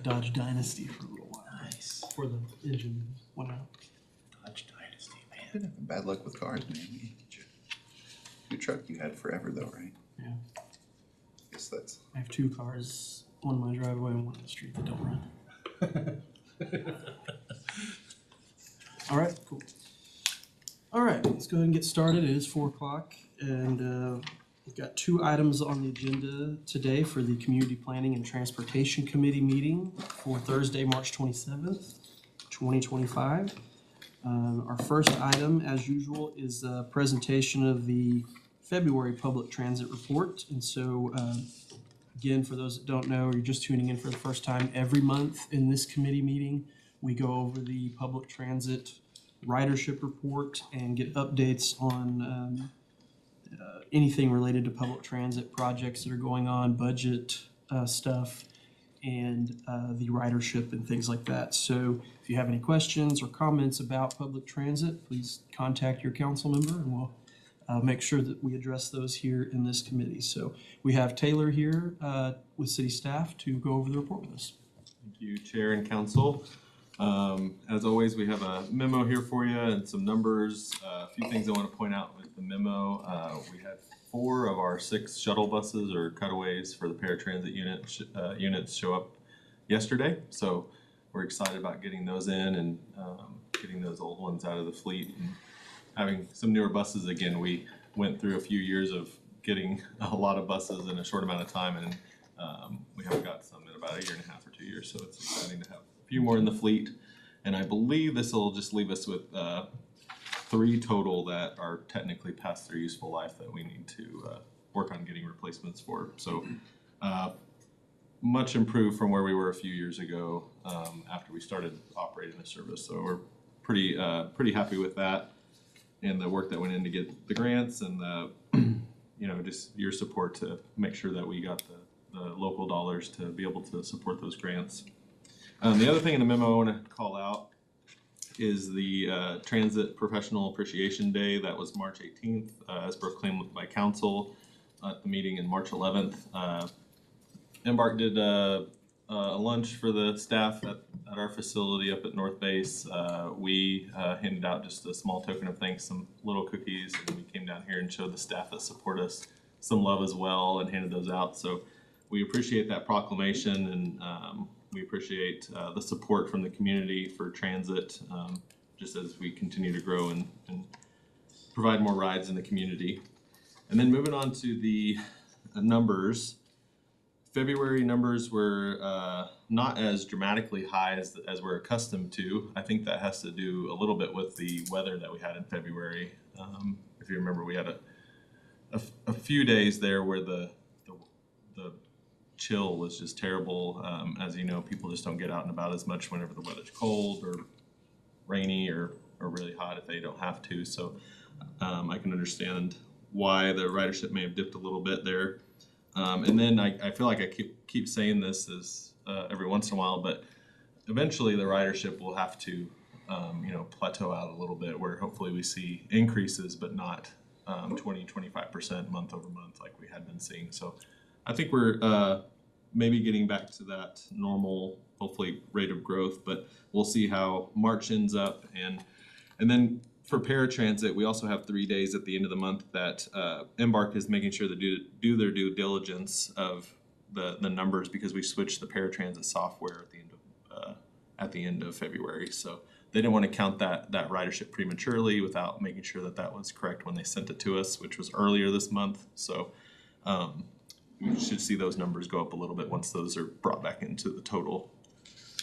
Dodge Dynasty for a little while. Nice. Before the engine went out. Dodge Dynasty, man. Been having bad luck with cars, man. You get your truck you had forever though, right? Yeah. Guess that's I have 2 cars, one in my driveway and one in the street that don't run. All right, cool. All right, let's go ahead and get started. It is 4 o'clock, and we've got 2 items on the agenda today for the Community Planning and Transportation Committee meeting for Thursday, March 27th, 2025. Our first item, as usual, is a presentation of the February Public Transit Report. And so, again, for those that don't know, or you're just tuning in for the first time, every month in this committee meeting, we go over the public transit ridership report and get updates on anything related to public transit projects that are going on, budget stuff, and the ridership and things like that. So if you have any questions or comments about public transit, please contact your council member and we'll make sure that we address those here in this committee. So we have Taylor here with city staff to go over the report with us. Thank you, Chair and Council. As always, we have a memo here for you and some numbers. A few things I want to point out with the memo. We had 4 of our 6 shuttle buses or cutaways for the paratransit units show up yesterday. So we're excited about getting those in and getting those old ones out of the fleet and having some newer buses again. We went through a few years of getting a lot of buses in a short amount of time, and we haven't got some in about 1.5 years or 2 years. So it's exciting to have a few more in the fleet. And I believe this will just leave us with 3 total that are technically past their useful life that we need to work on getting replacements for. So much improved from where we were a few years ago after we started operating the service. So we're pretty happy with that and the work that went in to get the grants and the just your support to make sure that we got the local dollars to be able to support those grants. The other thing in the memo I want to call out is the Transit Professional Appreciation Day. That was March 18th, as proclaimed by council at the meeting in March 11th. Embark did a lunch for the staff at our facility up at North Base. We handed out just a small token of thanks, some little cookies, and we came down here and showed the staff that support us some love as well and handed those out. So we appreciate that proclamation, and we appreciate the support from the community for transit, just as we continue to grow and provide more rides in the community. And then moving on to the numbers, February numbers were not as dramatically high as we're accustomed to. I think that has to do a little bit with the weather that we had in February. If you remember, we had a few days there where the chill was just terrible. As you know, people just don't get out and about as much whenever the weather's cold or rainy or really hot if they don't have to. So I can understand why the ridership may have dipped a little bit there. And then I feel like I keep saying this as every once in a while, but eventually the ridership will have to plateau out a little bit, where hopefully we see increases, but not 20-25% month over month like we had been seeing. So I think we're maybe getting back to that normal, hopefully, rate of growth, but we'll see how March ends up. And then for paratransit, we also have 3 days at the end of the month that Embark is making sure to do their due diligence of the numbers, because we switched the paratransit software at the end of February. So they didn't want to count that ridership prematurely without making sure that was correct when they sent it to us, which was earlier this month. So we should see those numbers go up a little bit once those are brought back into the total.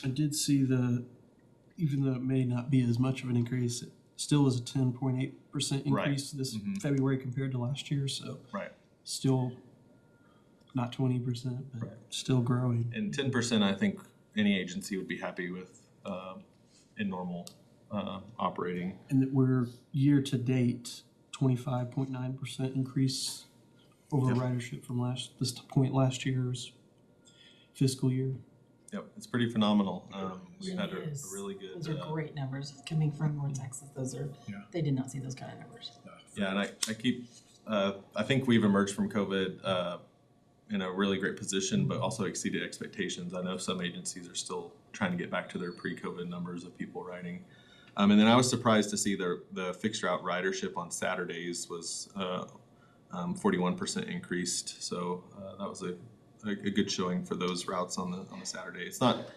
I did see even though it may not be as much of an increase, it still is a 10.8% increase this February compared to last year. So still not 20%, but still growing. And 10%, I think any agency would be happy with in normal operating. And that we're year to date 25.9% increase over ridership from this point last year's fiscal year. Yep, it's pretty phenomenal. We've had a really good. Those are great numbers coming from North Texas. They did not see those kind of numbers. Yeah, and I keep. I think we've emerged from COVID in a really great position, but also exceeded expectations. I know some agencies are still trying to get back to their pre-COVID numbers of people riding. And then I was surprised to see the fixed route ridership on Saturdays was 41% increased. So that was a good showing for those routes on the Saturday. It's not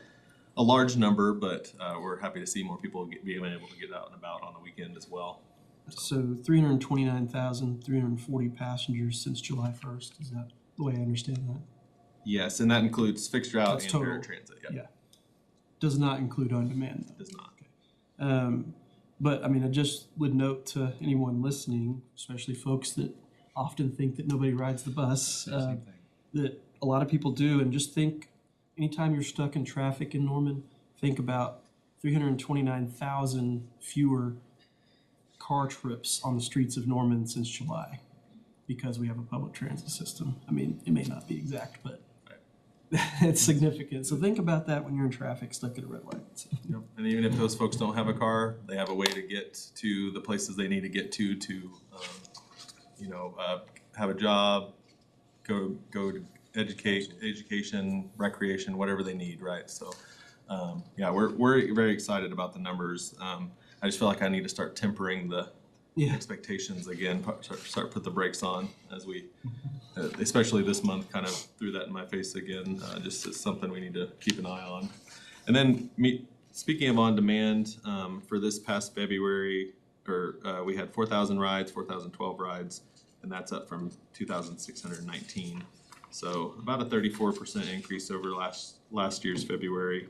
a large number, but we're happy to see more people being able to get out and about on the weekend as well. So 329,340 passengers since July 1st. Is that the way I understand that? Yes, and that includes fixed route That's and total. paratransit. Yeah, Yeah. Does not include on-demand though. does not. But I mean, I just would note to anyone listening, especially folks that often think that nobody rides the bus, that a lot of people do. And just think, anytime you're stuck in traffic in Norman, think about 329,000 fewer car trips on the streets of Norman since July, because we have a public transit system. I mean, it may not be exact, but it's significant. So think about that when you're in traffic stuck at a red light. So. Yep. And even if those folks don't have a car, they have a way to get to the places they need to get to have a job, go to education, recreation, whatever they need, right? So, we're very excited about the numbers. I just feel like I need to start tempering the expectations again, start put the brakes on as we, especially this month, kind of threw that in my face again. Just as something we need to keep an eye on. And then speaking of on demand, for this past February, we had 4,000 rides, 4,012 rides, and that's up from 2,619. So about a 34% increase over last year's February.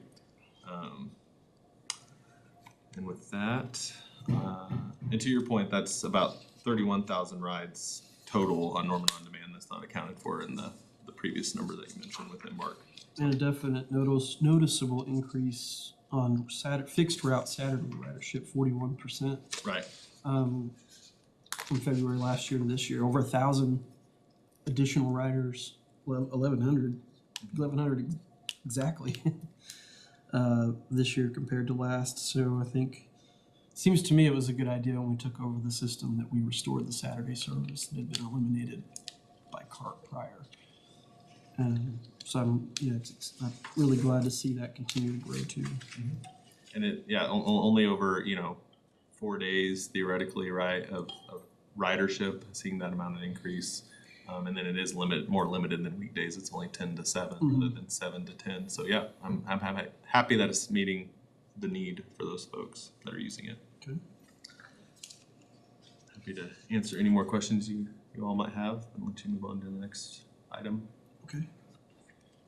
And with that, and to your point, that's about 31,000 rides total on Norman On Demand that's not accounted for in the previous number that you mentioned with Embark. And a definite noticeable increase on fixed route Saturday ridership, 41%. Right. From February last year to this year, over 1,000 additional riders, 1,100 exactly this year compared to last. So I think it seems to me it was a good idea when we took over the system that we restored the Saturday service that had been eliminated by CART prior. So I'm really glad to see that continue to grow too. And only over 4 days theoretically, right, of ridership, seeing that amount of increase. And then it is more limited than weekdays. It's only 10 to 7 rather than 7 to 10. So yeah, I'm happy that it's meeting the need for those folks that are using it. Okay. Happy to answer any more questions you all might have, and let you move on to the next item. Okay.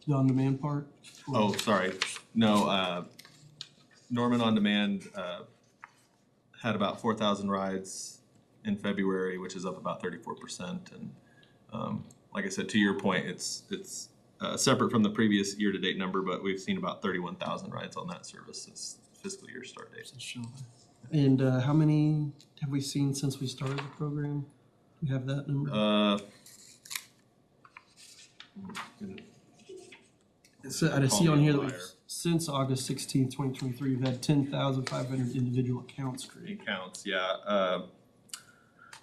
The on-demand part? Oh, sorry. No, Norman On Demand had about 4,000 rides in February, which is up about 34%. And like I said, to your point, it's separate from the previous year-to-date number, but we've seen about 31,000 rides on that service since fiscal year start date. And how many have we seen since we started the program? Do we have that number? So I see on here that since August 16th, 2023, we've had 10,500 individual accounts created. Accounts, yeah.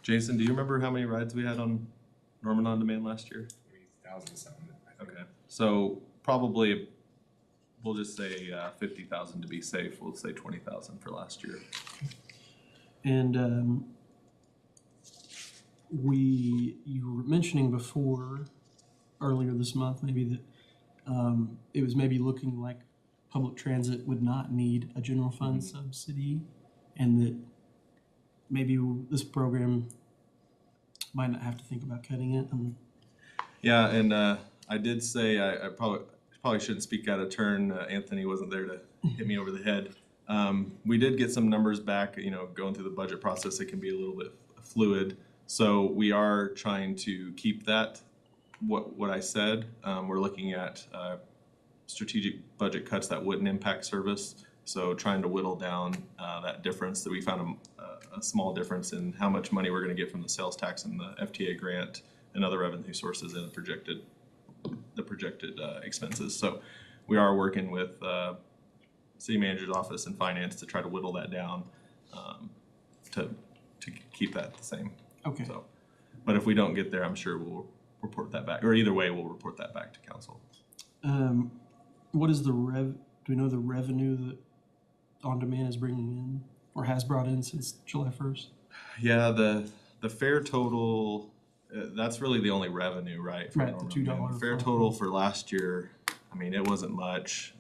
Jason, do you remember how many rides we had on Norman On Demand last year? 1,007. Okay, so probably we'll just say 50,000 to be safe. We'll say 20,000 for last year. And you were mentioning before, earlier this month, maybe that it was maybe looking like public transit would not need a general fund subsidy, and that maybe this program might not have to think about cutting it. Yeah, and I did say I probably shouldn't speak out of turn. Anthony wasn't there to hit me over the head. We did get some numbers back. Going through the budget process, it can be a little bit fluid. So we are trying to keep that what I said. We're looking at strategic budget cuts that wouldn't impact service. So trying to whittle down that difference. That we found a small difference in how much money we're going to get from the sales tax and the FTA grant and other revenue sources and the projected expenses. So we are working with city manager's office and finance to try to whittle that down to keep that the same. Okay. So, but if we don't get there, I'm sure report that back, or either way, we'll report that back to council. What is the do we know the revenue that On Demand is bringing in or has brought in since July 1st? Yeah, the fair total, that's really the only revenue, right? for Right, the Norman $2 Demand. Fair flat total fee. for last year, I mean, it wasn't much.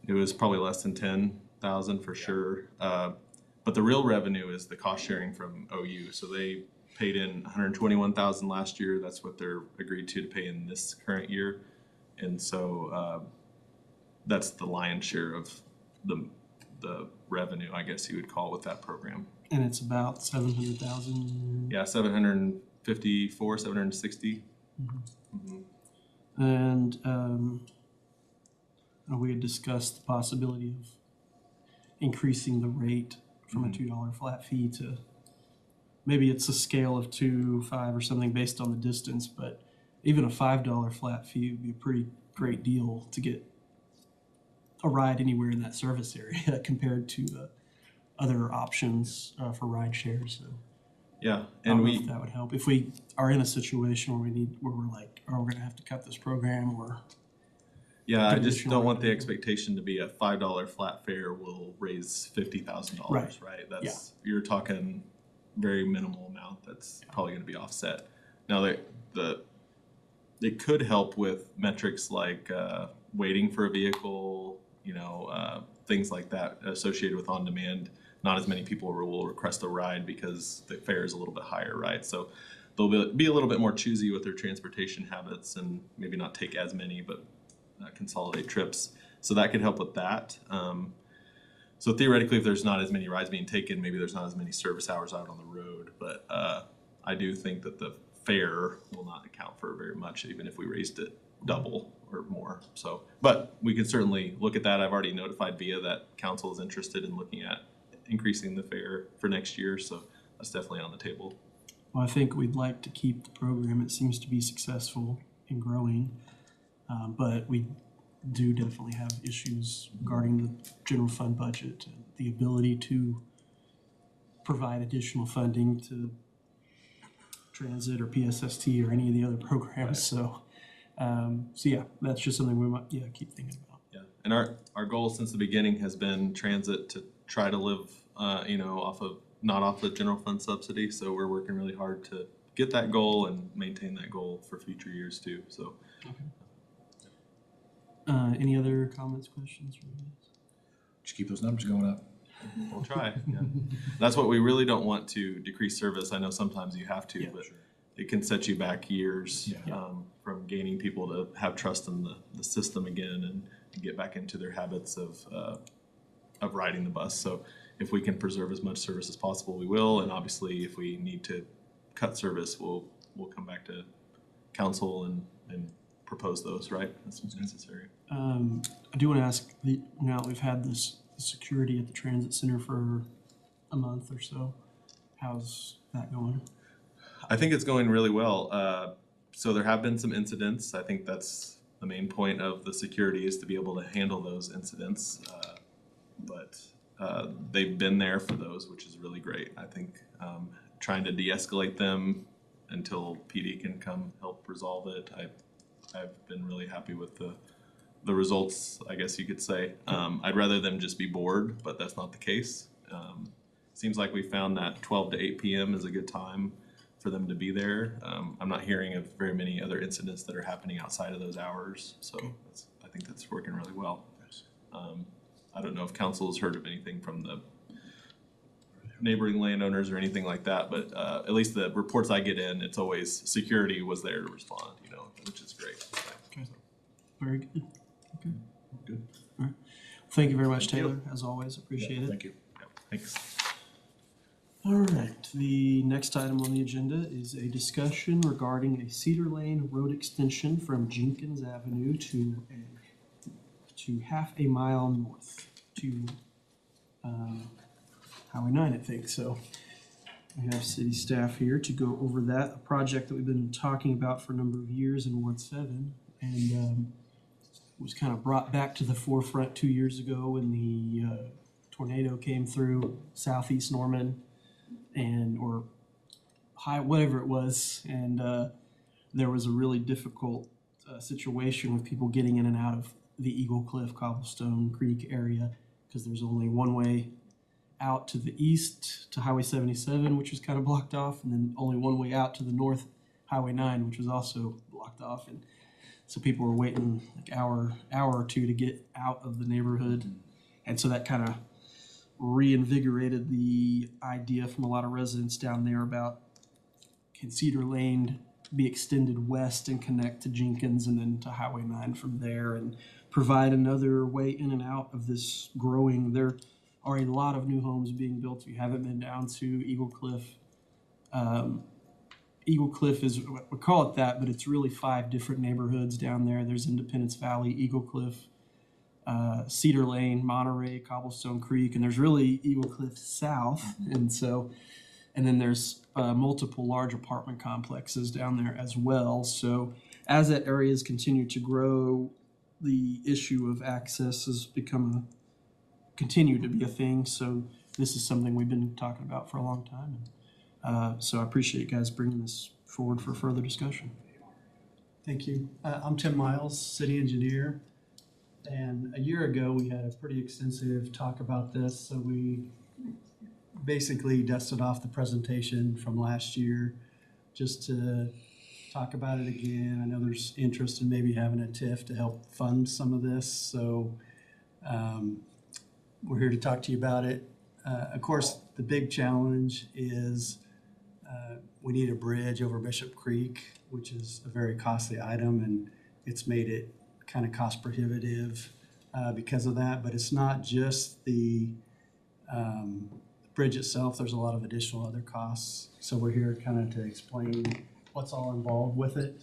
It was probably less than 10,000 for sure. But the real revenue is the cost sharing from OU. So they paid in 121,000 last year. That's what they're agreed to pay in this current year. And so that's the lion's share of the revenue, I guess you would call, with that program. And it's about 700,000. Yeah, 754, 760. And we had discussed the possibility of increasing the rate from a $2 flat fee to maybe it's a scale of 2, 5 or something based on the distance, but even a $5 flat fee would be a pretty great deal to get a ride anywhere in that service area compared to other options for ride share. So Yeah, I don't and know we, if that would help if we are in a situation where we're like, oh, we're gonna have to cut this program or. yeah, I Give just additional don't want the revenue. expectation to be a $5 flat fare will raise $50,000, Right. right? That's, you're talking very minimal amount that's probably gonna be offset. Now, it could help with metrics like waiting for a vehicle, things like that associated with On Demand. Not as many people will request a ride because the fare is a little bit higher, right? So they'll be a little bit more choosy with their transportation habits and maybe not take as many, but consolidate trips. So that could help with that. So theoretically, if there's not as many rides being taken, maybe there's not as many service hours out on the road. But I do think that the fare will not account for very much, even if we raised it double or more. So, but we can certainly look at that. I've already notified VIA that council is interested in looking at increasing the fare for next year. So that's definitely on the table. Well, I think we'd like to keep the program. It seems to be successful and growing, but we do definitely have issues regarding the general fund budget and the ability to provide additional funding to transit or PSST or any of the other programs. So yeah, that's just something we might keep thinking about. Yeah, and our goal since the beginning has been transit to try to live, not off the general fund subsidy. So we're working really hard to get that goal and maintain that goal for future years too. So. Any other comments, questions from you guys? Just keep those numbers going up. We'll try. Yeah. That's what we really don't want to decrease service. I know sometimes you have to, Yeah, but sure. it can set you back years Yeah. from gaining people to have trust in the system again and get back into their habits of riding the bus. So if we can preserve as much service as possible, we will. And obviously, if we need to cut service, we'll come back to council and propose those, right? That's what's necessary. I do want to ask, now that we've had this security at the transit center for a month or so, how's that going? I think it's going really well. So there have been some incidents. I think that's the main point of the security is to be able to handle those incidents. But they've been there for those, which is really great. I think trying to de-escalate them until PD can come help resolve it. I've been really happy with the results, I guess you could say. I'd rather them just be bored, but that's not the case. Seems like we found that 12 to 8 p.m. is a good time for them to be there. I'm not hearing of very many other incidents that are happening outside of those hours, so I think that's working really well. I don't know if council has heard of anything from the neighboring landowners or anything like that, but at least the reports I get in, it's always security was there to respond, which is great. Okay. Very good. Okay. Good. All right. Thank you very much, Taylor, as always. Appreciate it. Thank you. Yeah, thanks. All right, the next item on the agenda is a discussion regarding a Cedar Lane road extension from Jenkins Avenue to half a mile north to Highway 9, I think. So we have city staff here to go over that, a project that we've been talking about for a number of years in Ward 7, and was kind of brought back to the forefront 2 years ago when the tornado came through southeast Norman or high, whatever it was, and there was a really difficult situation with people getting in and out of the Eagle Cliff, Cobblestone Creek area, because there's only one way out to the east to Highway 77, which was kind of blocked off, and then only one way out to the north, Highway 9, which was also blocked off. And so people were waiting like hour or two to get out of the neighborhood. And so that kind of reinvigorated the idea from a lot of residents down there about, can Cedar Lane be extended west and connect to Jenkins and then to Highway 9 from there, and provide another way in and out of this growing. There are a lot of new homes being built. If you haven't been down to Eagle Cliff, Eagle Cliff is, we call it that, but it's really 5 different neighborhoods down there. There's Independence Valley, Eagle Cliff, Cedar Lane, Monterey, Cobblestone Creek, and there's really Eagle Cliff South. And so, and then there's multiple large apartment complexes down there as well. So as that area has continued to grow, the issue of access has continued to be a thing. So this is something we've been talking about for a long time. So I appreciate you guys bringing this forward for further discussion. Thank you. I'm Tim Miles, city engineer. And a year ago, we had a pretty extensive talk about this. So we basically dusted off the presentation from last year just to talk about it again. I know there's interest in maybe having a TIF to help fund some of this. So we're here to talk to you about it. Of course, the big challenge is we need a bridge over Bishop Creek, which is a very costly item, and it's made it kind of cost prohibitive because of that. But it's not just the bridge itself. There's a lot of additional other costs. So we're here kind of to explain what's all involved with it.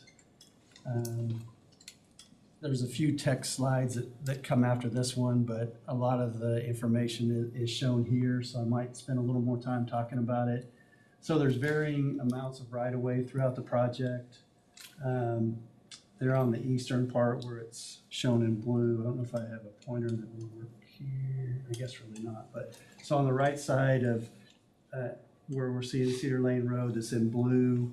There's a few text slides that come after this one, but a lot of the information is shown here, so I might spend a little more time talking about it. So there's varying amounts of right-of-way throughout the project. They're on the eastern part where it's shown in blue. I don't know if I have a pointer that will work here. I guess really not. But so on the right side of where we're seeing Cedar Lane Road, that's in blue.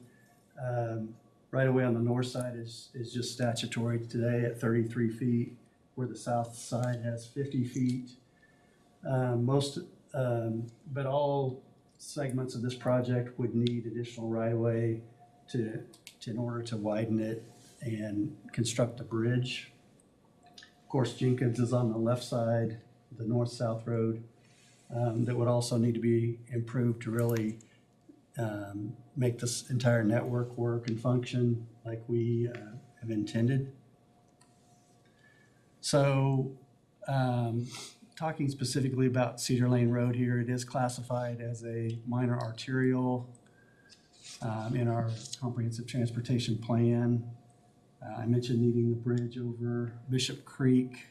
Right away on the north side is just statutory today at 33 feet, where the south side has 50 feet. But all segments of this project would need additional right-of-way in order to widen it and construct a bridge. Of course, Jenkins is on the left side, the north-south road, that would also need to be improved to really make this entire network work and function like we have intended. So talking specifically about Cedar Lane Road here, it is classified as a minor arterial in our comprehensive transportation plan. I mentioned needing the bridge over Bishop Creek.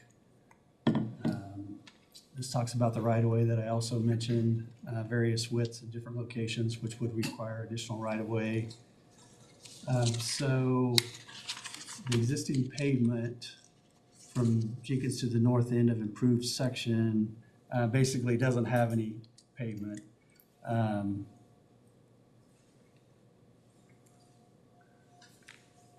This talks about the right-of-way that I also mentioned, various widths in different locations, which would require additional right-of-way. So the existing pavement from Jenkins to the north end of improved section basically doesn't have any pavement.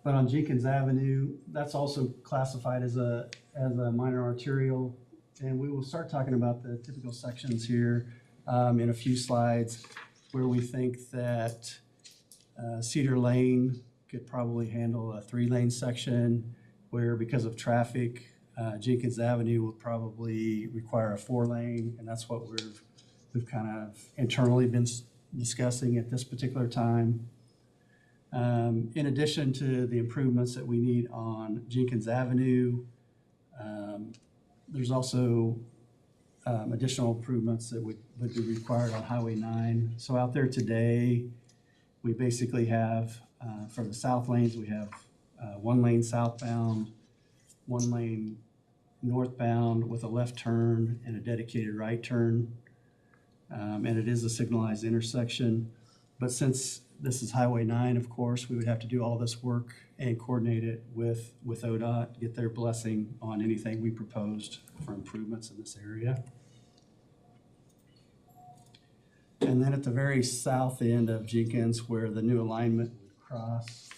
But on Jenkins Avenue, that's also classified as a minor arterial. And we will start talking about the typical sections here in a few slides, where we think that Cedar Lane could probably handle a 3-lane section, where because of traffic, Jenkins Avenue will probably require a 4-lane, and that's what we've kind of internally been discussing at this particular time. In addition to the improvements that we need on Jenkins Avenue, there's also additional improvements that would be required on Highway 9. So out there today, we basically have, for the south lanes, we have 1 lane southbound, 1 lane northbound with a left turn and a dedicated right turn. And it is a signalized intersection. But since this is Highway 9, of course, we would have to do all this work and coordinate it with ODOT, get their blessing on anything we proposed for improvements in this area. And then at the very south end of Jenkins, where the new alignment would cross,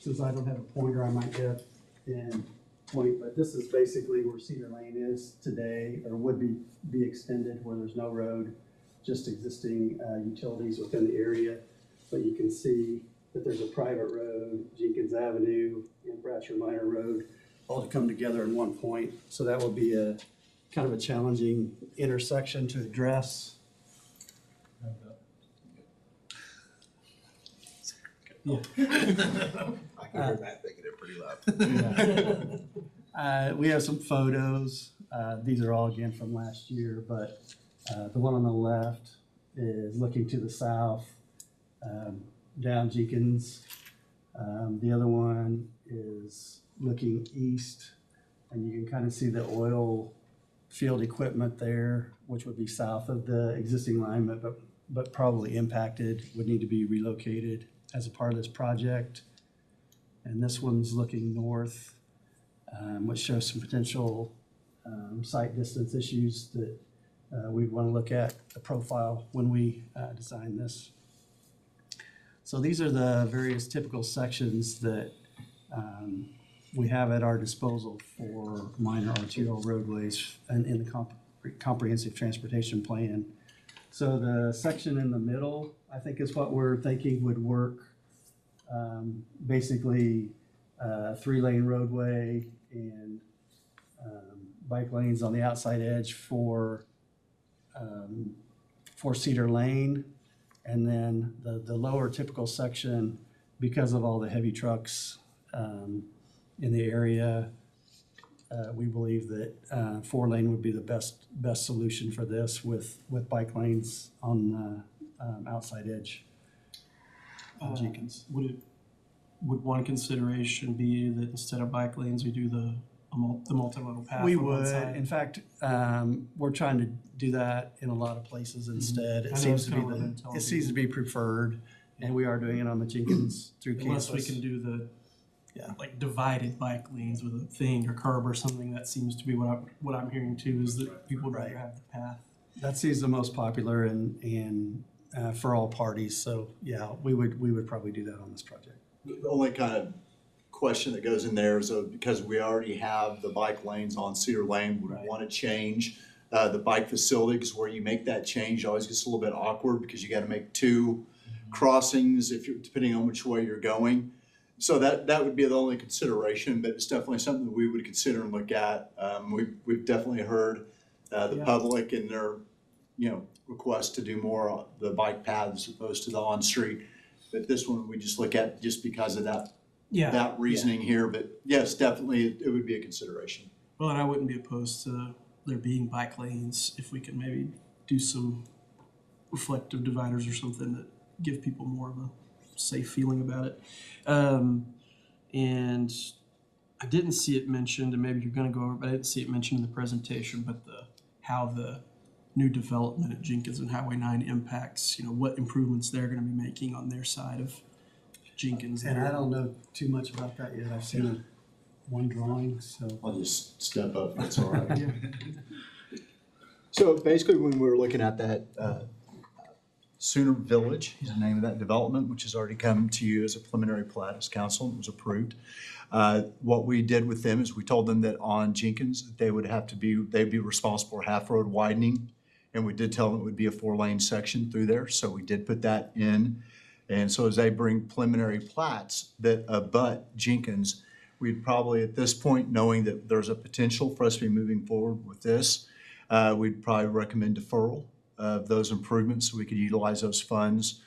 since I don't have a pointer, I might get and point, but this is basically where Cedar Lane is today, or would be extended where there's no road, just existing utilities within the area. But you can see that there's a private road, Jenkins Avenue and Bratcher Minor Road, all to come together in one point. So that will be a kind of a challenging intersection to address. I can hear that thinking it pretty loud. We have some photos. These are all again from last year, but the one on the left is looking to the south, down Jenkins. The other one is looking east, and you can kind of see the oil field equipment there, which would be south of the existing alignment, but probably impacted, would need to be relocated as a part of this project. And this one's looking north, which shows some potential site distance issues that we'd want to look at the profile when we design this. So these are the various typical sections that we have at our disposal for minor arterial roadways and in the comprehensive transportation plan. So the section in the middle, I think, is what we're thinking would work. Basically, 3-lane roadway and bike lanes on the outside edge for Cedar Lane. And then the lower typical section, because of all the heavy trucks in the area, we believe that 4-lane would be the best solution for this with bike lanes on the outside edge of Jenkins. Would one consideration be that instead of bike lanes, we do the multimodal path? We on one would. side? In fact, we're trying to do that in a lot of places instead. I It know seems it's to be kinda what I've been telling it seems to be preferred, and we are doing it on the Jenkins through campus. Unless we can do the Yeah. like divided bike lanes with a thing or curb or something. That seems to be what I'm hearing too, is that people would rather have the path. That seems the most popular and for all parties. So yeah, we would probably do that on this project. The only kind of question that goes in there is because we already have the bike lanes on Cedar Lane, we Right. want to change the bike facility, because where you make that change always gets a little bit awkward because you got to make 2 crossings if you're depending on which way you're going. So that would be the only consideration, but it's definitely something that we would consider and look at. We've definitely heard the Yeah. public and their request to do more on the bike paths as opposed to the on-street. But this one we just look at just because of that reasoning here. But yes, definitely it would be a consideration. Well, and I wouldn't be opposed to there being bike lanes if we could maybe do some reflective dividers or something that give people more of a safe feeling about it. And I didn't see it mentioned, and maybe you're going to go over, but I didn't see it mentioned in the presentation, but how the new development at Jenkins and Highway 9 impacts, what improvements they're going to be making on their side of Jenkins. And I don't know too much about that yet. I've seen one drawing, so. I'll just step up, if that's all right. Yeah. So basically, when we were looking at that, Sooner Village is the name of that development, which has already come to you as a preliminary plat as council and was approved. What we did with them is we told them that on Jenkins, they'd be responsible for half road widening. And we did tell them it would be a 4-lane section through there. So we did put that in. And so as they bring preliminary plats that abut Jenkins, we'd probably at this point, knowing that there's a potential for us to be moving forward with this, we'd probably recommend deferral of those improvements so we could utilize those funds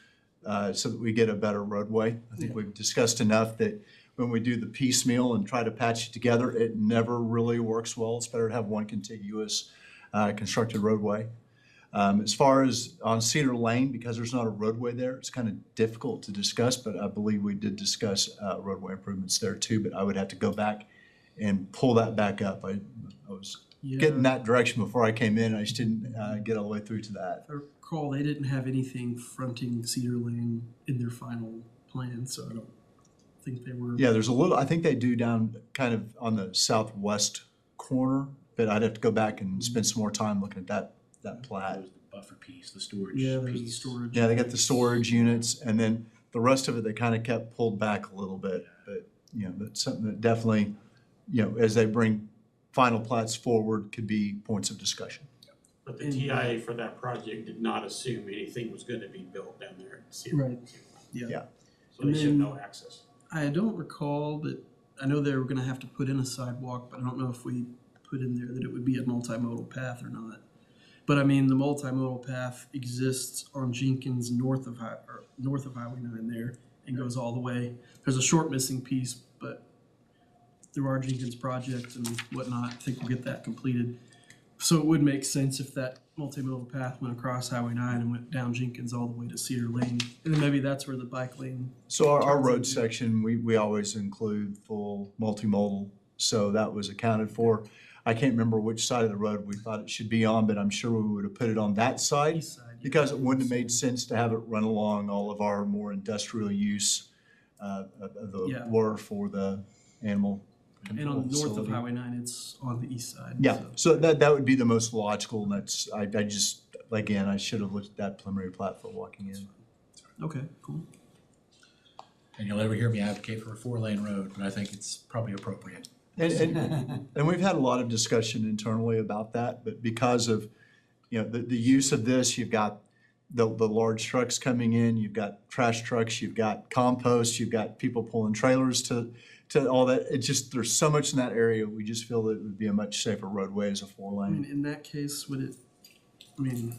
so that we get a better roadway. I think we've discussed enough that when we do the piecemeal and try to patch it together, it never really works well. It's better to have one contiguous constructed roadway. As far as on Cedar Lane, because there's not a roadway there, it's kind of difficult to discuss, but I believe we did discuss roadway improvements there too, but I would have to go back and pull that back up. I was getting that direction before I came in. I just didn't get all the way through to that. If I recall, they didn't have anything fronting Cedar Lane in their final plan, so I don't think they were. Yeah, there's a little, I think they do down kind of on the southwest corner, but I'd have to go back and spend some more time looking at that plat. buffer piece, the storage Yeah, there's the piece. storage. Yeah, they got the storage units, and then the rest of it, they kind of kept pulled back a little bit. But, you know, that's something that definitely, you know, as they bring final plats forward, could be points of discussion. But the TIA for that project did not assume anything was gonna be built down there at Cedar. Right. Yeah. Yeah. So they should know access. I don't recall, but I know they were gonna have to put in a sidewalk, but I don't know if we put in there that it would be a multimodal path or not. But I mean, the multimodal path exists on Jenkins north of Highway 9 there and goes all the way. There's a short missing piece, but through our Jenkins project and whatnot, I think we'll get that completed. So it would make sense if that multimodal path went across Highway 9 and went down Jenkins all the way to Cedar Lane. And then maybe that's where the bike lane. So our Turns road into- section, we always include full multimodal, so that was accounted for. I can't remember which side of the road we thought it should be on, but I'm sure we would have put it on that side East side, yeah. because it wouldn't have made sense to have it run along all of our more industrial use of the Yeah. wharf for the animal And control on the north of facility. Highway 9, it's on the east side. Yeah, so- so that would be the most logical, and that's, I just, again, I should have looked at that preliminary plat for walking in. Okay, cool. And you'll never hear me advocate for a 4-lane road, but I think it's probably appropriate. And we've had a lot of discussion internally about that, but because of, you know, the use of this, you've got the large trucks coming in, you've got trash trucks, you've got compost, you've got people pulling trailers to all that. It just, there's so much in that area, we just feel that it would be a much safer roadway as a I mean, 4-lane. in that case, would it, I mean,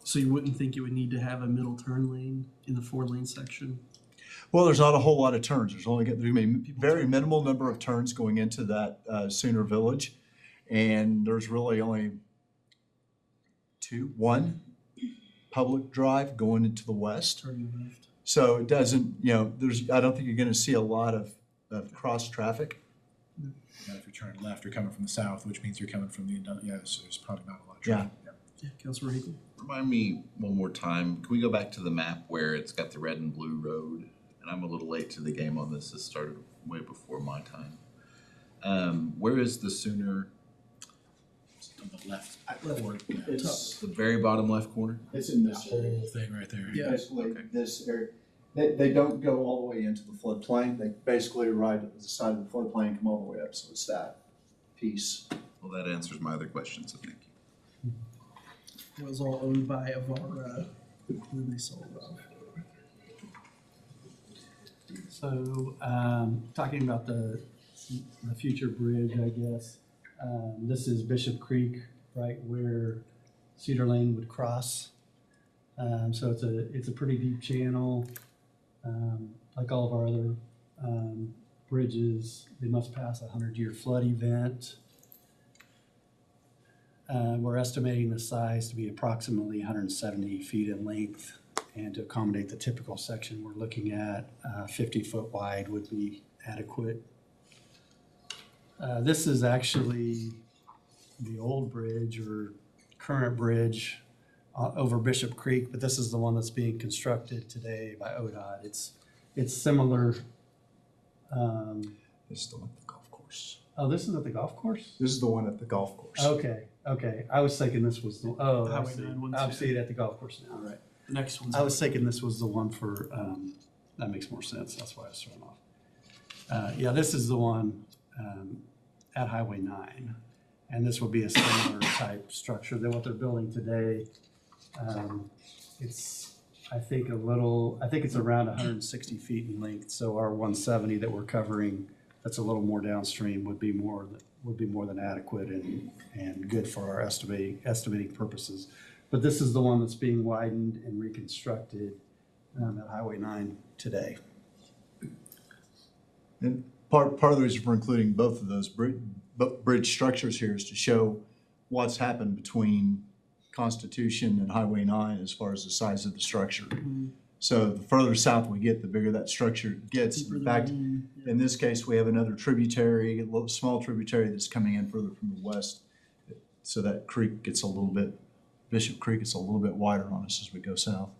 so you wouldn't think it would need to have a middle turn lane in the 4-lane section? Well, there's not a whole lot of turns. There's gonna be a very minimal number of turns going into that Sooner Village. And there's really only one public drive going into the west. Turning left. So it doesn't, you know, I don't think you're gonna see a lot of cross traffic. And if you're turning left, you're coming from the south, which means you're coming from the, so there's probably not a lot of Yeah. traffic. Yeah, Councilor Hinkle? Remind me one more time, can we go back to the map where it's got the red and blue road? And I'm a little late to the game on this. This started way before my time. Where is the Sooner, It's on the left corner, yeah. It's the very bottom left corner? in That whole thing right there. Yeah. Basically, Okay. this area, they don't go all the way into the floodplain. They basically ride at the side of the floodplain and come all the way up. So it's that piece. Well, that answers my other question, so thank you. It was all owned by Avara when they sold off. So, talking about the future bridge, I guess, this is Bishop Creek, right where Cedar Lane would cross. So it's a pretty deep channel. Like all of our other, bridges, they must pass a 100-year flood event. We're estimating the size to be approximately 170 feet in length. And to accommodate the typical section we're looking at, 50-foot wide would be adequate. This is actually the old bridge or current bridge over Bishop Creek, but this is the one that's being constructed today by ODOT. It's similar. This is the one at the golf course. Oh, this is at the golf course? This is the one at the golf course. Okay. I was thinking this was the, oh, I Highway see. 9 I'm seeing it at the golf course now, right. The next one's. I was thinking this was the one for, that makes more sense, that's why I was thrown off. Yeah, this is the one at Highway 9, and this will be a similar type structure than what they're building today. It's, I think it's around 160 feet in length, so our 170 that we're covering, that's a little more downstream, would be more than adequate and good for our estimating purposes. But this is the one that's being widened and reconstructed at Highway 9 today. And part of the reason for including both of those bridge structures here is to show what's happened between Constitution and Highway 9 as far as the size of the structure. So the further south we get, the bigger that structure gets. Deeper In than fact, one, yeah. in this case, we have another tributary, a little small tributary that's coming in further from the west. So that creek gets Bishop Creek gets a little bit wider on us as we go south.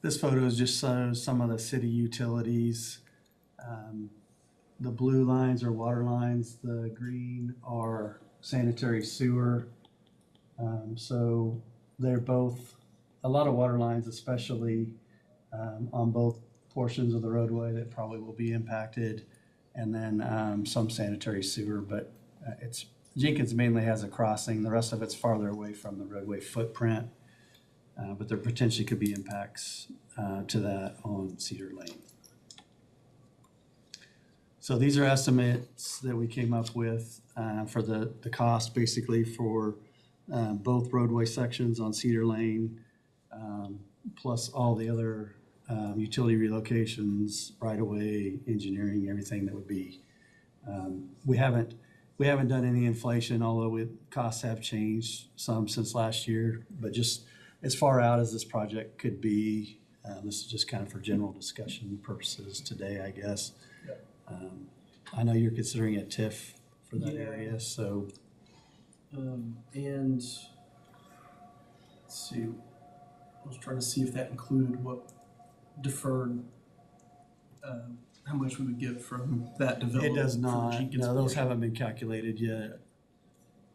This photo just shows some of the city utilities. The blue lines are water lines, the green are sanitary sewer. So they're both, a lot of water lines, especially on both portions of the roadway that probably will be impacted, and then some sanitary sewer, but it's, Jenkins mainly has a crossing, the rest of it's farther away from the roadway footprint, but there potentially could be impacts to that on Cedar Lane. So these are estimates that we came up with for the cost basically for both roadway sections on Cedar Lane, plus all the other utility relocations, right-of-way, engineering, everything that would be. We haven't done any inflation, although costs have changed some since last year, but just as far out as this project could be, this is just kind of for general discussion purposes today, I guess. I know you're considering a TIF for that Yeah. area, so. And let's see, I was trying to see if that included what deferred, how much we would get from that It development. does for not, Jenkins no, those portion. haven't been calculated yet.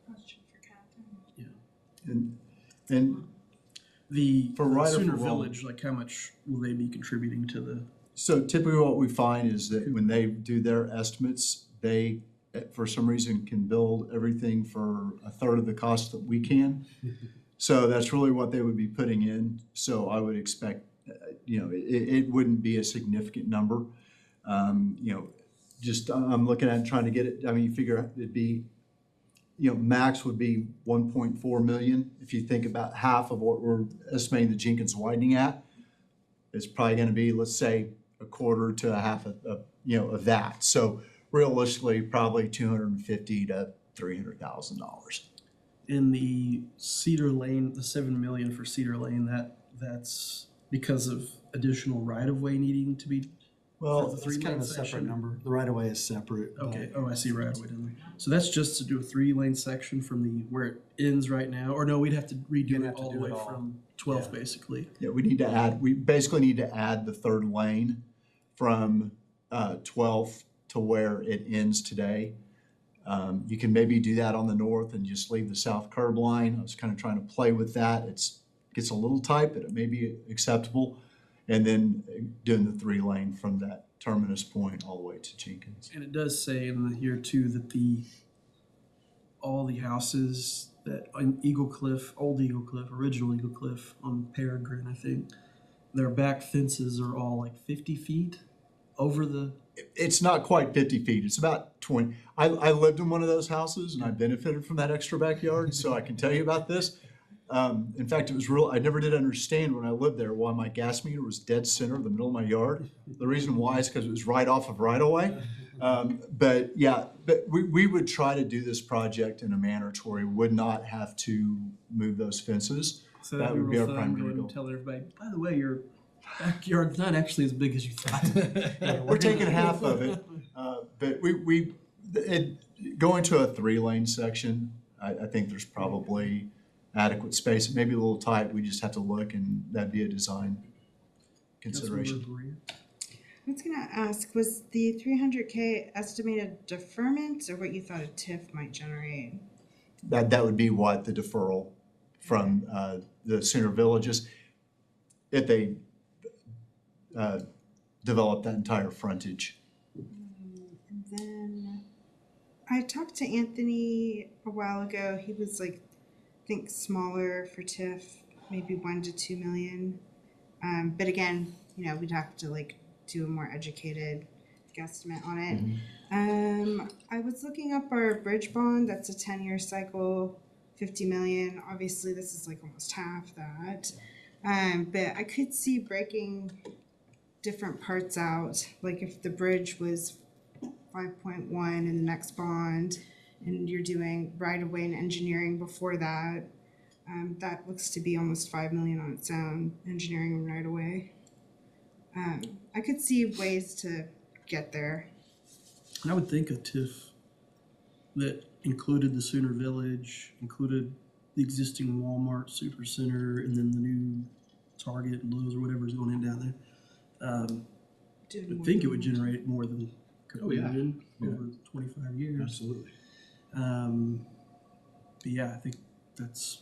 Question for Catherine. And The For right or Sooner for wrong? Village, like how much will they be contributing to the? so typically what we find is that when they do their estimates, they, for some reason, can build everything for a third of the cost that we can. So that's really what they would be putting in. So I would expect, it wouldn't be a significant number. Just, I'm looking at trying to get it, I mean, you figure it'd be, max would be 1.4 million. If you think about half of what we're estimating the Jenkins widening at, it's probably gonna be, let's say, a quarter to a half of that. So realistically, probably $250,000 to $300,000. In the Cedar Lane, the 7 million for Cedar Lane, that's because of additional right-of-way needing to be, Well, For the it's kind of three-lane a separate section? number. The right of way is separate. but- okay, oh, I see right-of-way down there. So that's just to do a 3-lane section from where it ends right now, or no, we'd have to You'd redo it have to all the do way it all. from 12th, Yeah. basically. Yeah, we basically need to add the third lane from 12th to where it ends today. You can maybe do that on the north and just leave the south curb line. I was kind of trying to play with that. Gets a little tight, but it may be acceptable. And then doing the 3-lane from that terminus point all the way to Jenkins. And it does say in the here too that all the houses that on Eagle Cliff, old Eagle Cliff, original Eagle Cliff on Peregrine, I think, their back fences are all like 50 feet over the, It's not quite 50 feet. It's about 20. I lived in one of those houses and I benefited from that extra backyard, so I can tell you about this. In fact, it was I never did understand when I lived there why my gas meter was dead center in the middle of my yard. The reason why is because it was right off of right of way. But we would try to do this project in a manner to where we would not have to move those fences. so That that'd be would be real our fun primary going and goal. telling everybody, by the way, your backyard's not actually as big as you thought. We're taking half of it, but going to a 3-lane section, I think there's probably adequate space. It may be a little tight, we just have to look, and that'd be a design consideration. Councilmember Berea? I was gonna ask, was the 300K estimated deferment or what you thought a TIF might generate? That would be what the deferral from the Sooner Villages, if they develop that entire frontage. And then I talked to Anthony a while ago. He was like, I think smaller for TIF, maybe 1 to 2 million. But again, we'd have to like do a more educated guesstimate on it. I was looking up our bridge bond. That's a 10-year cycle, 50 million. Obviously, this is like almost half that. But I could see breaking different parts out. Like if the bridge was 5.1 in the next bond, and you're doing right-of-way and engineering before that, that looks to be almost 5 million on its own, engineering and right-of-way. I could see ways to get there. And I would think a TIF that included the Sooner Village, included the existing Walmart Supercenter, and then the new Target and Lowe's or whatever is going in down there. I would think it would generate more than a couple million over 25 years. Absolutely. But yeah, I think that's,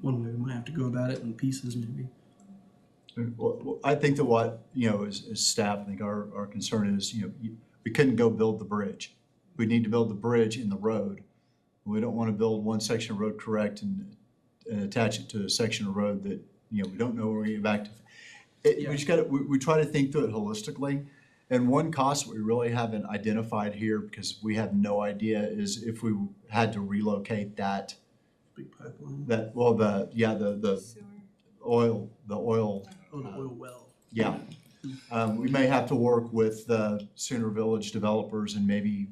one way we might have to go about it in pieces maybe. Well, I think that what, as staff, I think our concern is, we couldn't go build the bridge. We need to build the bridge in the road. We don't want to build one section of road correct and attach it to a section of road that, we don't know where we get back to. We just gotta, we try to think through it holistically. And one cost we really haven't identified here, because we have no idea, is if we had to relocate that, Big pipeline. the Sewer. oil, Oh, the oil well. yeah. We may have to work with the Sooner Village developers and maybe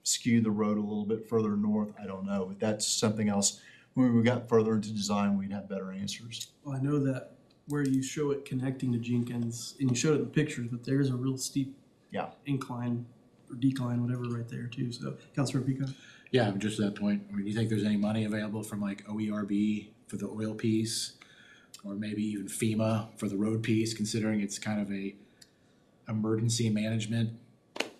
skew the road a little bit further north. I don't know, but that's something else. When we got further into design, we'd have better answers. Well, I know that where you show it connecting to Jenkins, and you showed it in the pictures, but there's a real steep Yeah. incline or decline, whatever, right there too. So, Councilor Pico? Yeah, just to that point, I mean, do you think there's any money available from like OERB for the oil piece? Or maybe even FEMA for the road piece, considering it's kind of a emergency management? What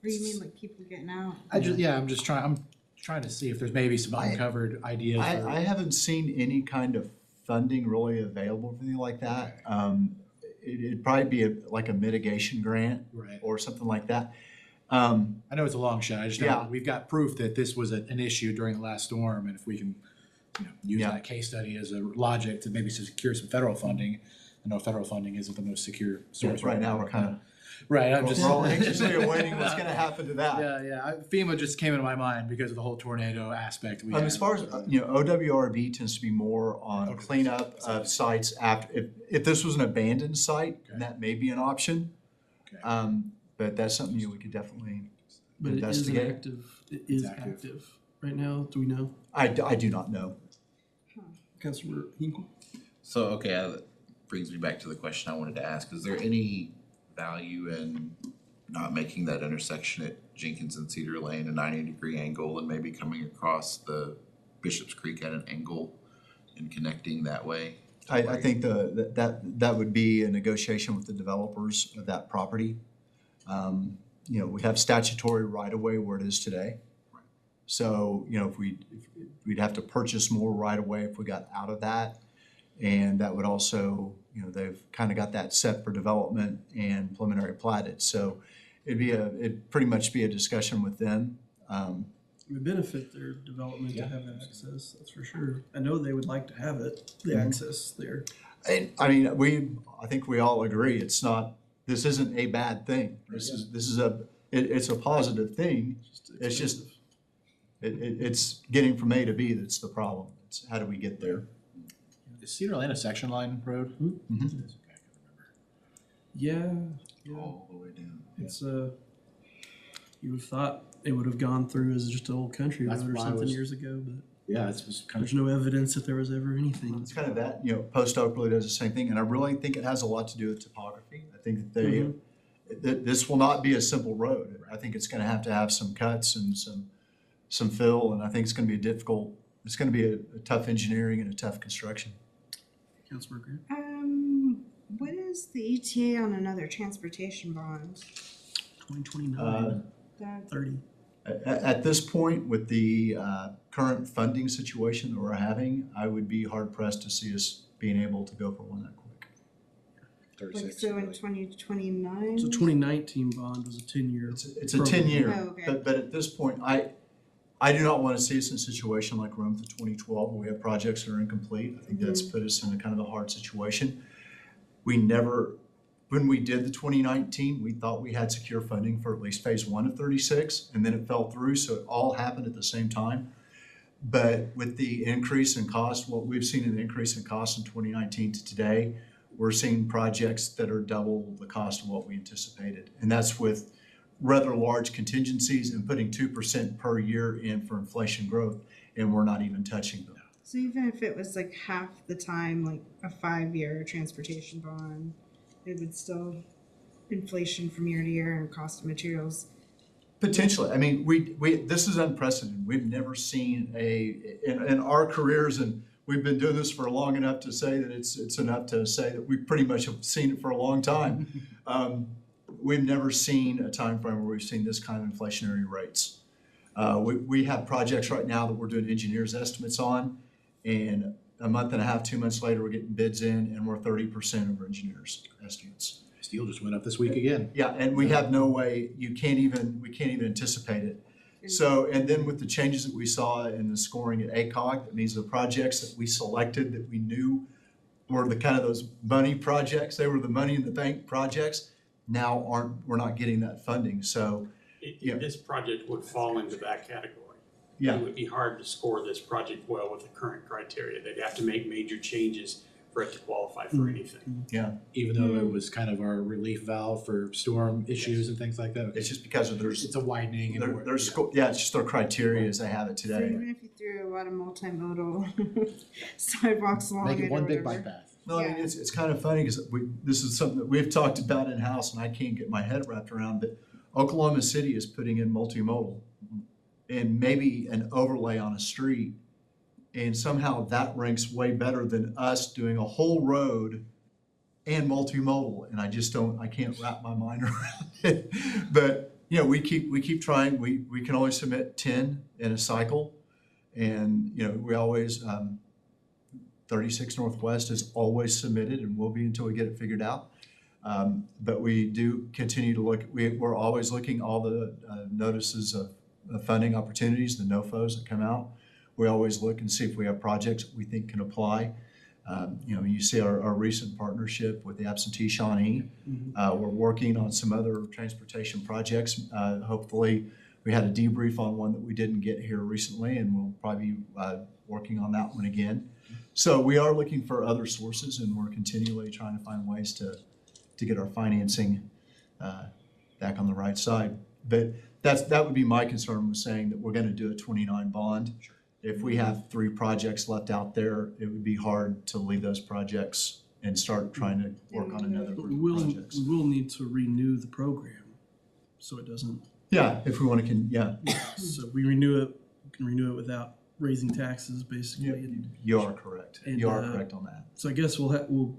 do you mean, like people getting out? I'm trying to see if there's maybe some uncovered ideas. I haven't seen any kind of funding really available for anything like that. It'd probably be like a mitigation grant Right. or something like that. I know it's a long shot, I just know Yeah. we've got proof that this was an issue during the last storm, and if we can, use Yeah. that case study as a logic to maybe secure some federal funding. I know federal funding isn't the most secure source. Right now, we're kind of, Right, I'm we're just. all anxiously awaiting what's gonna happen to that. FEMA just came into my mind because of the whole tornado aspect we had. As far as, OWRB tends to be more on Okay. cleanup of sites after, if this was an abandoned site, Okay. that may be an option. Okay. But that's something we could definitely But it is an investigate. active, it is active. active right now. Do we know? I do not know. Councilor Hinkle? So, okay, that brings me back to the question I wanted to ask. Is there any value in not making that intersection at Jenkins and Cedar Lane a 90-degree angle and maybe coming across the Bishop's Creek at an angle and connecting that way? I think that would be a negotiation with the developers of that property. We have statutory right-of-way where it is today. So, if we'd have to purchase more right-of-way if we got out of that. And that would also, they've kind of got that set for development and preliminary platted. So it'd pretty much be a discussion with them. It would benefit their development to have that access, that's for sure. I know they would like to have it, the access there. And, I think we all agree, this isn't a bad thing. It's a positive thing. It's just, it's getting from A to B that's the problem. It's how do we get there? Is Cedar Lane a section line road? Mhm. Yeah, All the way down. it's you would have thought it would have gone through as just an old country That's road or why I something was- years ago, but Yeah, it's just kind there's no evidence that there was ever anything. It's kind of that, Post Oak really does the same thing, and I really think it has a lot to do with topography. I think that this will not be a simple road. I think it's gonna have some cuts and some fill, and I think it's gonna be it's gonna be a tough engineering and a tough construction. Councilor Grant? What is the ETA on another transportation bond? 2029, That, 30. At this point, with the current funding situation that we're having, I would be hard pressed to see us being able to go for one that quick. like, so in 2029? So 2019 bond was a 10-year. It's a 10-year, Oh, okay. but at this point, I do not want to see us in a situation like Rome to 2012 where we have projects that are incomplete. I think that's put us in a kind of a hard situation. When we did the 2019, we thought we had secure funding for at least phase 1 of 36, and then it fell through, so it all happened at the same time. But with the increase in cost, what we've seen in the increase in cost in 2019 to today, we're seeing projects that are double the cost of what we anticipated. And that's with rather large contingencies and putting 2% per year in for inflation growth, and we're not even touching them. So even if it was like half the time, like a 5-year transportation bond, it would still, inflation from year to year and cost of materials. Potentially, this is unprecedented. We've never seen in our careers, and we've been doing this for long enough to say that it's enough to say that we pretty much have seen it for a long time. We've never seen a time frame where we've seen this kind of inflationary rates. We have projects right now that we're doing engineers' estimates on, And a month and a half, 2 months later, we're getting bids in and we're 30% over engineers' estimates. Steel just went up this week again. Yeah, and we have no way, we can't even anticipate it. So, and then with the changes that we saw in the scoring at ACOG, that means the projects that we selected that we knew were the kind of those money projects, they were the money in the bank projects, now we're not getting that funding, so, Yeah. This project would fall into that category. yeah. It would be hard to score this project well with the current criteria. They'd have to make major changes for it to qualify for anything. Even though it was kind of our relief valve for storm issues and things like that. Okay. It's just because of It's a widening and. it's just their criteria as they have it So today. even if you threw a lot of multimodal sidewalks along Make it it or one big whatever. bike path. No, I mean, Yeah. it's kind of funny because this is something that we've talked about in-house and I can't get my head wrapped around, but Oklahoma City is putting in multimodal and maybe an overlay on a street. And somehow that ranks way better than us doing a whole road and multimodal. And I can't wrap my mind around it. But, you know, we keep trying. We can only submit 10 in a cycle. And, you know, we always, 36 Northwest is always submitted and will be until we get it figured out. But we do continue to look, we're always looking all the notices of funding opportunities, the NOFOs that come out. We always look and see if we have projects that we think can apply. You know, you see our recent partnership with the absentee Shawnee. We're working on some other transportation projects. Hopefully, we had a debrief on one that we didn't get here recently, and we'll probably be working on that one again. So we are looking for other sources, and we're continually trying to find ways to get our financing back on the right side. But that would be my concern, was saying that we're going to do a 29 bond. Sure. If we have 3 projects left out there, it would be hard to leave those projects and start trying to work on another But group of projects. we will need to renew the program, so it doesn't, Yeah, if we want to, yeah, so we can renew it without raising taxes, basically. yeah, And you are correct. And, You are correct on that. so I guess we'll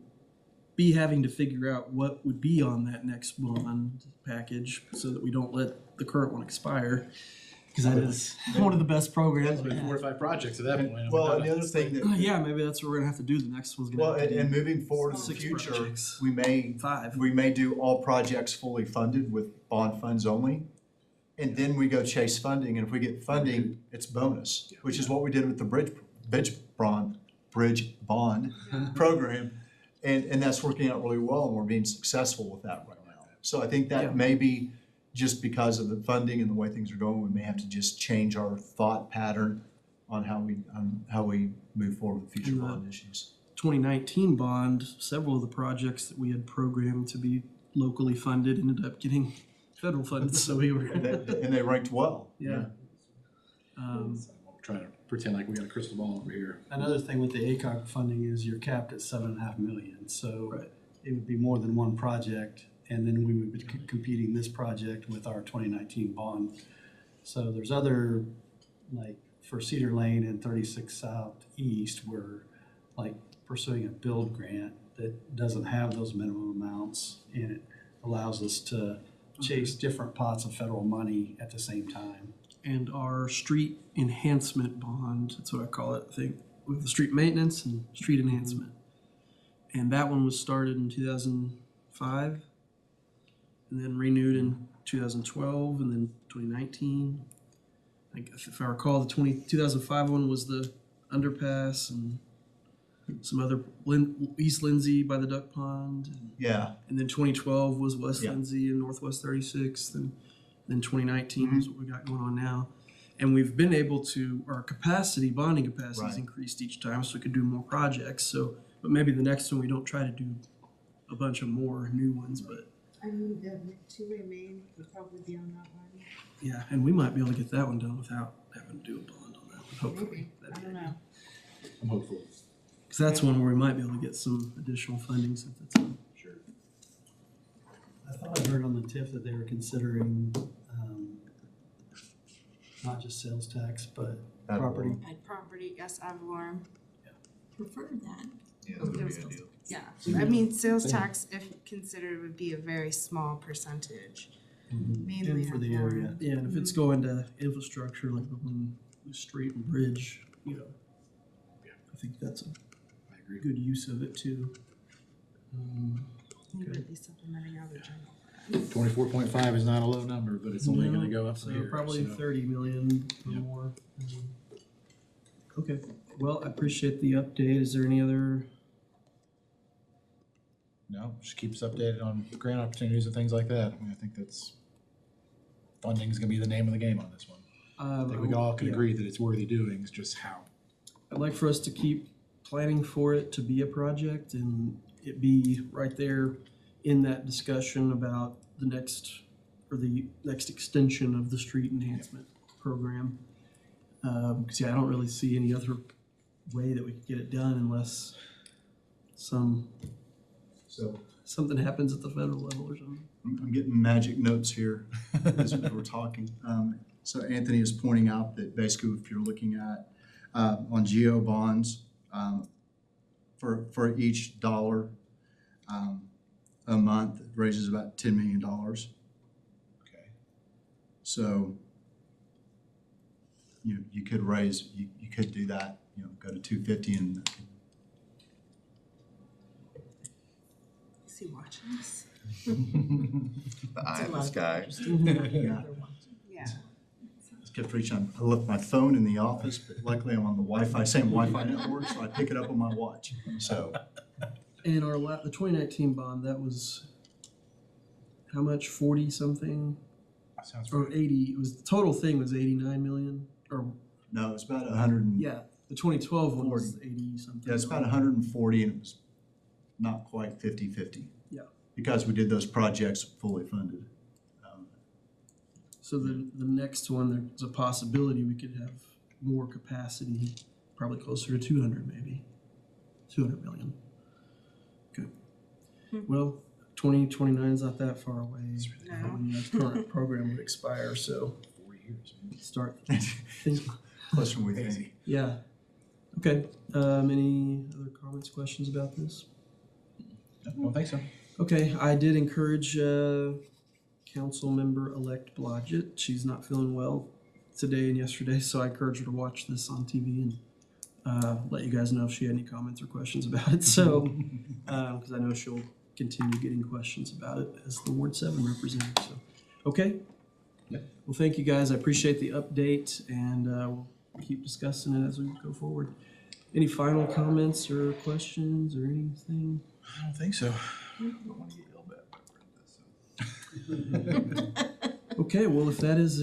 be having to figure out what would be on that next bond package, so that we don't let the current one expire. Because that is one of the best programs we Like 4 or have. 5 projects at that point. and Well, we're and the done. other thing that, Yeah, maybe that's what we're gonna have to do. The next one's well, gonna have to and be moving forward in the 6 future, projects. we may 5. do all projects fully funded with bond funds only. And then we go chase funding, and if we get funding, it's bonus, which is what we did with the bridge bond program. And that's working out really well, and we're being successful with that right now. So I think Yeah. that maybe just because of the funding and the way things are going, we may have to just change our thought pattern on how we move forward with future And, bond issues. 2019 bond, several of the projects that we had programmed to be locally funded ended up getting federal funds, so we were, And they ranked well. yeah. I'm trying to pretend like we got a crystal ball over here. Another thing with the ACOG funding is you're capped at 7.5 million, so Right. it would be more than one project, and then we would be competing this project with our 2019 bond. So there's other, like for Cedar Lane and 36 Southeast, we're like pursuing a build grant that doesn't have those minimum amounts, and it allows us to chase different pots of federal money at the same time. And our street enhancement bond, that's what I call it, I think, with the street maintenance and street enhancement. And that one was started in 2005, and then renewed in 2012, and then 2019. If I recall, the 2005 one was the underpass and some other, East Lindsay by the Duck Pond. Yeah, And then 2012 was West Yeah. Lindsay and Northwest 36th, and then 2019 is what we got going on now. And we've been able to, our bonding capacity's Right. increased each time, so we could do more projects. So, but maybe the next one, we don't try to do a bunch of more new ones, but I mean, the two-way main would probably be on that one. yeah, and we might be able to get that one done without having to do a bond on that one, hopefully. Maybe, I don't know. I'm hopeful. Because that's one where we might be able to get some additional funding since it's on. Sure. I thought I heard on the TIF that they were considering, not just sales tax, but Ad property. valorem. At property, yes, ad valorem. Prefer that. Yeah, that would be Those- ideal. Yeah, I mean, sales tax, if considered, would be a very small percentage, mainly And for ad the valorem. area. Yeah, and if it's going to infrastructure, like the street and bridge, you know, I think that's a I agree. good use of it too. You Okay. would be supplementing out of the general. 24.5 is not a low number, but it's only gonna go up So from here. probably so. 30 million or Yep. more. Okay, well, I appreciate the update. Is there any other? No, just keep us updated on grant opportunities and things like that. I mean, I think that's, funding's gonna be the name of the game on this one. I think we all can Yeah. agree that it's worthy doing, it's just how. I'd like for us to keep planning for it to be a project and it be right there in that discussion about the next extension of the street enhancement program. Because I don't really see any other way that we could get it done unless So something happens at the federal level or something. I'm getting magic notes here as we're talking. So Anthony is pointing out that basically if you're looking at, on geo bonds, for each dollar, a month, it raises about $10 million. Okay. So, you could raise, you could do that, go to 250 and Is he watching this? The eye in the sky. Yeah. Yeah. It's good for each time. I left my phone in the office, but luckily I'm on the Wi-Fi, same Wi-Fi network, so I pick it up on my watch. So, And the 2019 bond, that was how much? 40 something Sounds or right. 80? It was the total thing was 89 million or no, it's about 100. yeah. The 2012 one was 80 something. Yeah, it's about 140 and it was not quite 50-50. Yeah. Because we did those projects fully funded. So the next one, there's a possibility we could have more capacity, probably closer to 200 maybe, 200 million. Okay. Well, 2029 is not that far away. No. When the current program would expire, so 4 years, man. start thinking. Closer than we Crazy. think. Yeah. Okay. Any other comments, questions about this? No, I don't think so. Okay, I did encourage council member-elect Blodgett. She's not feeling well today and yesterday, so I encouraged her to watch this on TV and let you guys know if she had any comments or questions about it. So, because I know she'll continue getting questions about it as the Ward 7 representative. So, okay. Yeah. Well, thank you guys. I appreciate the update, and we'll keep discussing it as we go forward. Any final comments or questions or anything? I don't think so. I don't want to get yelled at by Brenda, so. Okay, well, if that is